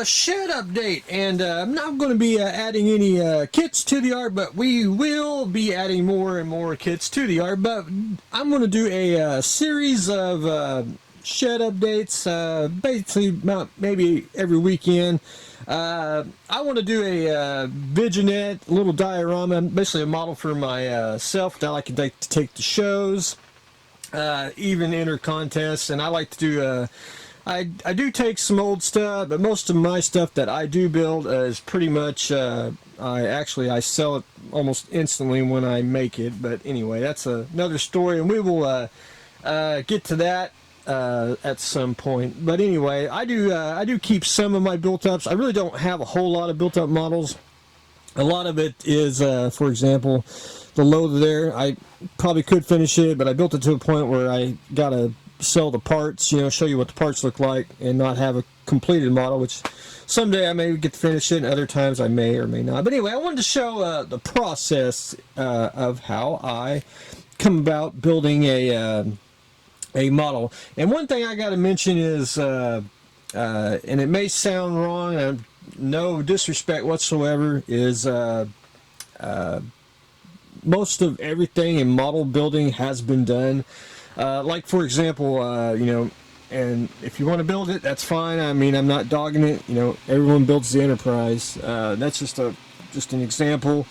shed update, and I'm not going to be adding any kits to the art, but we will be adding more and more kits to the art. But I'm going to do a series of shed updates, basically about maybe every weekend. I want to do a vignette, a little diorama, basically a model for myself that I can take to shows, even enter contests, and I like to do I do take some old stuff, but most of my stuff that I do build is pretty much, I sell it almost instantly when I make it. But anyway, that's another story, and we will get to that at some point. But anyway, I do keep some of my built-ups. I really don't have a whole lot of built-up models. A lot of it is, for example, the loader there. I probably could finish it, but I built it to a point where I got to sell the parts, show you what the parts look like, and not have a completed model, which someday I may get to finish it, and other times I may or may not. But anyway, I wanted to show the process of how I come about building a model. And one thing I got to mention is, and it may sound wrong, no disrespect whatsoever, is most of everything in model building has been done. Like, for example, and if you want to build it, that's fine. I mean, I'm not dogging it. Everyone builds the Enterprise. That's just an example.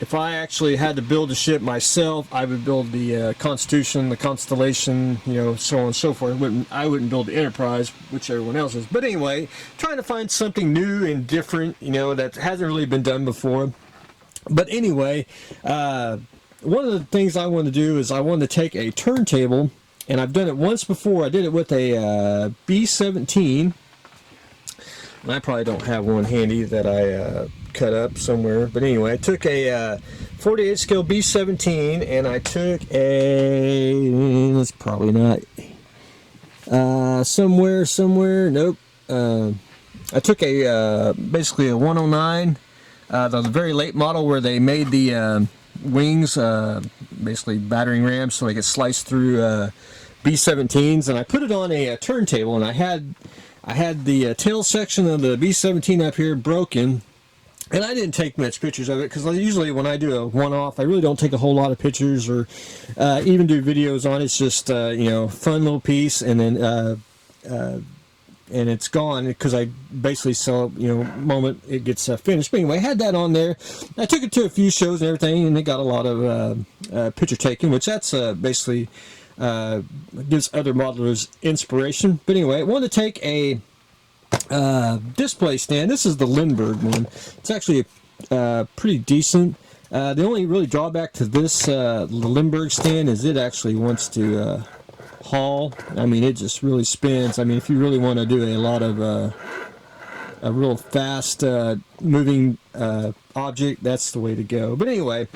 If I actually had to build a ship myself, I would build the Constitution, the Constellation, so on and so forth. I wouldn't build the Enterprise, which everyone else is. But anyway, trying to find something new and different, that hasn't really been done before. But anyway, one of the things I want to do is I want to take a turntable, and I've done it once before. I did it with a B17, and I probably don't have one handy that I cut up somewhere. But anyway, I took a 48 scale B17, and I took that's probably not somewhere. Nope. I took basically a 109, the very late model where they made the wings, basically battering rams, so I could slice through B17s, and I put it on a turntable, and I had the tail section of the B17 up here broken, and I didn't take much pictures of it, because usually when I do a one-off, I really don't take a whole lot of pictures or even do videos on it. It's just fun little piece, and then and it's gone, because I basically sell it, moment it gets finished. But anyway, I had that on there. I took it to a few shows and everything, and it got a lot of picture taking, which that's basically gives other modelers inspiration. But anyway, I wanted to take a display stand. This is the Lindbergh one. It's actually pretty decent. The only really drawback to this the Lindbergh stand is it actually wants to haul. I mean, it just really spins. I mean, if you really want to do a lot of a real fast moving object, that's the way to go. But anyway,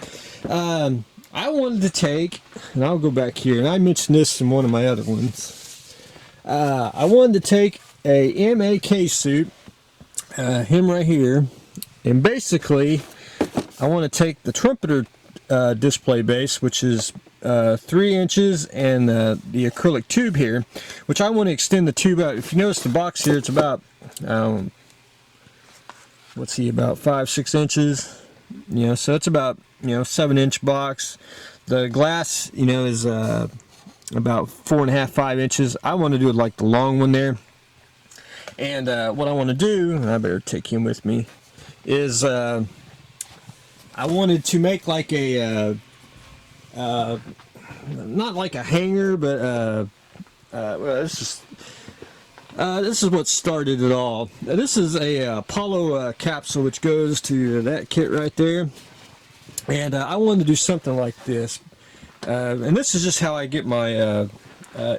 I wanted to take, and I'll go back here, and I mentioned this in one of my other ones. I wanted to take a ma.k suit, him right here, and basically I want to take the trumpeter display base, which is 3 inches, and the acrylic tube here, which I want to extend the tube out. If you notice the box here, it's about about 5-6 inches, so it's about 7-inch box. The glass is about 4.5-5 inches. I want to do it like the long one there, and what I want to do, and I better take him with me, is I wanted to make like a not like a hanger, but well, this is what started it all. This is a Apollo capsule, which goes to that kit right there, and I wanted to do something like this, and this is just how I get my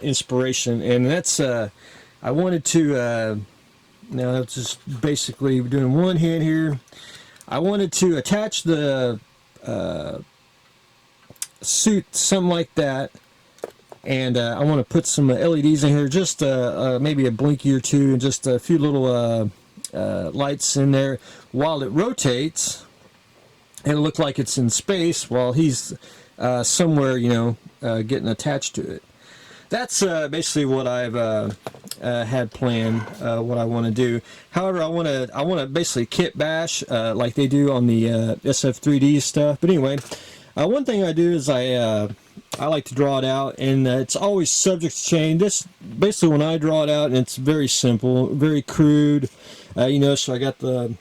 inspiration, and that's I wanted to now it's just basically doing one hand here. I wanted to attach the suit, something like that, and I want to put some LEDs in here, just maybe a blinky or two, and just a few little lights in there while it rotates. It'll look like it's in space while he's somewhere, getting attached to it. That's basically what I've had planned what I want to do. However, I want to basically kit bash like they do on the SF3D stuff. But anyway, one thing I do is I like to draw it out, and it's always subject to change. This basically when I draw it out, and it's very simple, very crude. You know, so I got the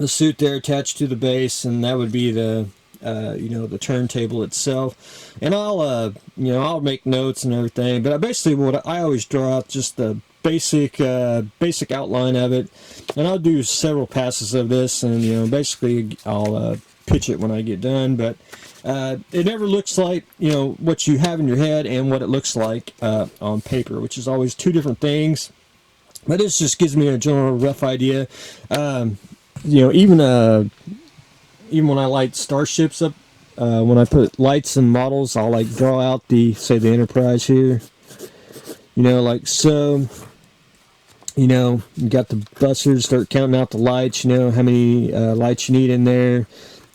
suit there attached to the base, and that would be the you know, the turntable itself. And I'll you know, I'll make notes and everything, but basically what I always draw out just the basic outline of it, and I'll do several passes of this, and you know, basically I'll pitch it when I get done. But it never looks like, you know, what you have in your head and what it looks like on paper, which is always two different things. But this just gives me a general rough idea. You know, even when I light starships up, when I put lights and models, I'll like draw out say the Enterprise here. You know, like so. You know, you got the busters, start counting out the lights. You know how many lights you need in there,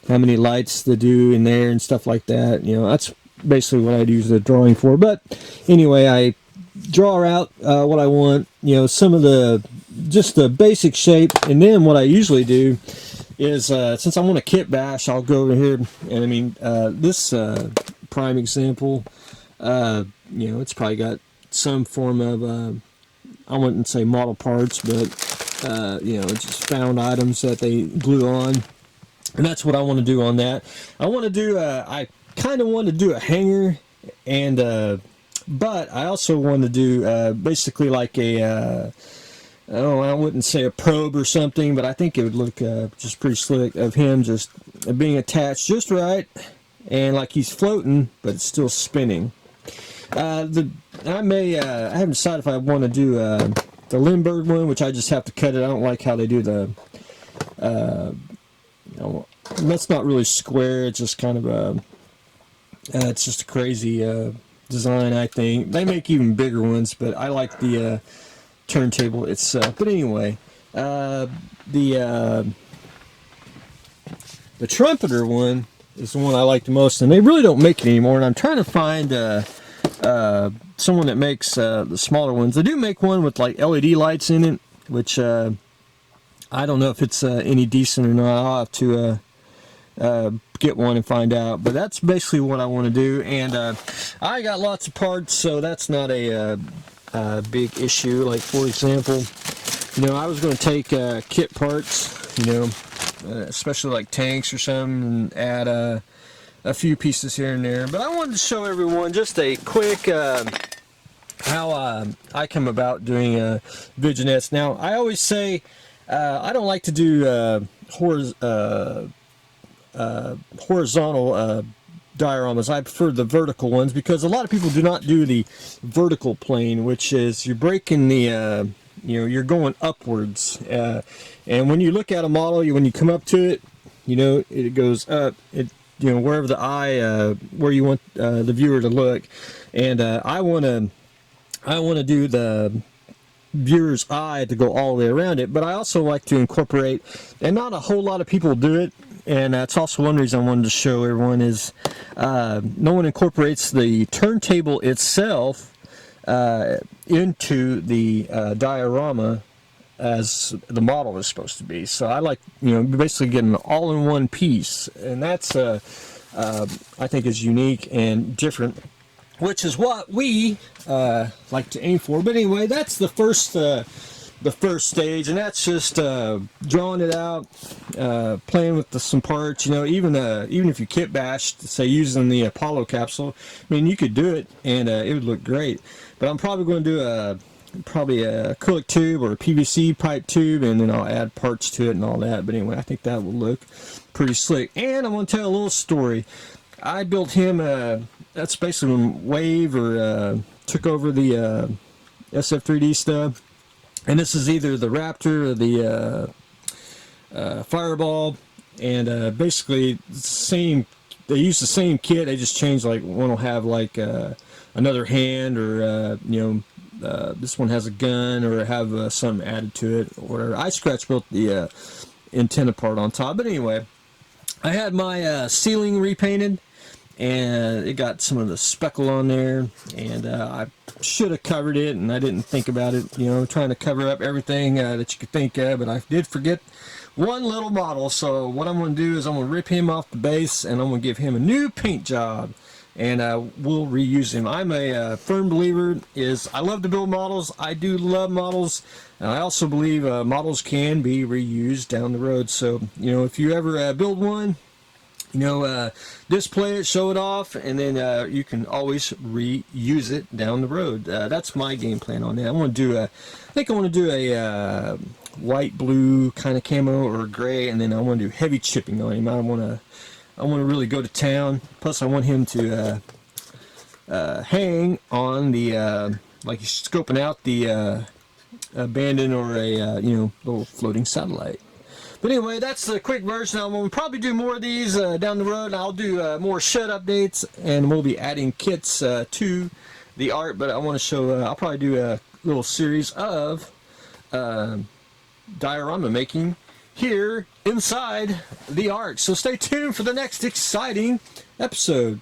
how many lights to do in there, and stuff like that. You know, that's basically what I'd use the drawing for. But anyway, I draw out what I want. You know, some of just the basic shape, and then what I usually do is since I want a kit bash, I'll go over here, and I mean this prime example, you know, it's probably got some form of I wouldn't say model parts, but you know, it's just found items that they glue on, and that's what I want to do on that. I want to do I kind of want to do a hanger, and but I also want to do basically like a I wouldn't say a probe or something, but I think it would look just pretty slick of him just being attached just right, and like he's floating, but it's still spinning. I haven't decided if I want to do the Lindbergh one, which I just have to cut it. I don't like how they do the, you know, that's not really square. It's just kind of it's just a crazy design, I think. They make even bigger ones, but I like the turntable itself. But anyway, the trumpeter one is the one I like the most, and they really don't make it anymore, and I'm trying to find someone that makes the smaller ones. They do make one with like LED lights in it, which I don't know if it's any decent or not. I'll have to get one and find out, but that's basically what I want to do. And I got lots of parts, so that's not a big issue. Like for example, you know, I was going to take kit parts, you know, especially like tanks or something, and add a few pieces here and there. But I wanted to show everyone just a quick how I come about doing vignettes. Now, I always say I don't like to do horizontal dioramas. I prefer the vertical ones, because a lot of people do not do the vertical plane, which is you're breaking the you know, you're going upwards, and when you look at a model, when you come up to it, you know, it goes up, you know, wherever the eye, where you want the viewer to look. And I want to do the viewer's eye to go all the way around it, but I also like to incorporate, and not a whole lot of people do it, and that's also one reason I wanted to show everyone, is no one incorporates the turntable itself into the diorama as the model is supposed to be. So I like, you know, basically getting an all-in-one piece, and that's I think is unique and different, which is what we like to aim for. But anyway, that's the first stage, and that's just drawing it out, playing with some parts. You know, even if you kit bashed, say using the Apollo capsule, I mean, you could do it, and it would look great. But I'm probably going to do a acrylic tube or a PVC pipe tube, and then I'll add parts to it and all that. But anyway, I think that will look pretty slick. And I'm going to tell a little story. I built him that's basically when Wave took over the SF3D stuff, and this is either the Raptor or the Fireball, and basically same. They use the same kit. They just changed, like one will have like another hand, or you know, this one has a gun, or have something added to it, or whatever. I scratch built the antenna part on top. But anyway, I had my ceiling repainted, and it got some of the speckle on there, and I should have covered it, and I didn't think about it, you know, trying to cover up everything that you could think of, but I did forget one little model. So what I'm going to do is I'm going to rip him off the base, and I'm going to give him a new paint job, and we'll reuse him. I'm a firm believer is I love to build models. I do love models, and I also believe models can be reused down the road. So, you know, if you ever build one, you know, display it, show it off, and then you can always reuse it down the road. That's my game plan on that. I want to do I think I want to do a white, blue kind of camo or gray, and then I want to do heavy chipping on him. I want to really go to town. Plus, I want him to hang on the like he's scoping out the abandoned or a you know, little floating satellite. But anyway, that's the quick version. We'll probably do more of these down the road. I'll do more shed updates, and we'll be adding kits to the art. But I want to show, I'll probably do a little series of diorama making here inside the art. So stay tuned for the next exciting episode.